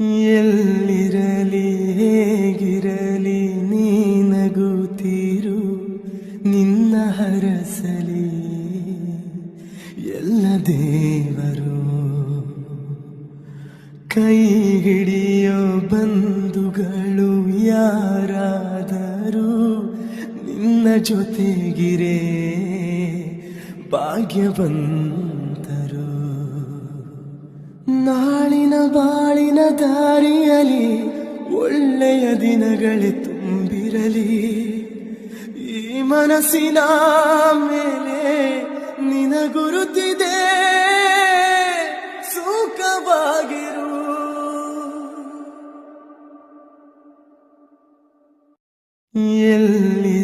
ಎಲ್ಲಿರಲಿ ಹೇಗಿರಲಿ ನೀನಗುತ್ತೀರು ನಿನ್ನ ಹರಸಲಿ ಎಲ್ಲ ದೇವರು ಕೈ ಹಿಡಿಯೋ ಬಂಧುಗಳು ಯಾರಾದರೂ ನಿನ್ನ ಜೊತೆಗಿರೇ ಭಾಗ್ಯವಂತರು. ನಾಳಿನ ಬಾಳಿನ ದಾರಿಯಲಿ ಒಳ್ಳೆಯ ದಿನಗಳೇ ತುಂಬಿರಲಿ. ಈ ಮನಸ್ಸಿನ ಮೇಲೆ ನಿನ ಗುರುತಿದೆ, ಸುಖವಾಗಿರು. ಎಲ್ಲಿ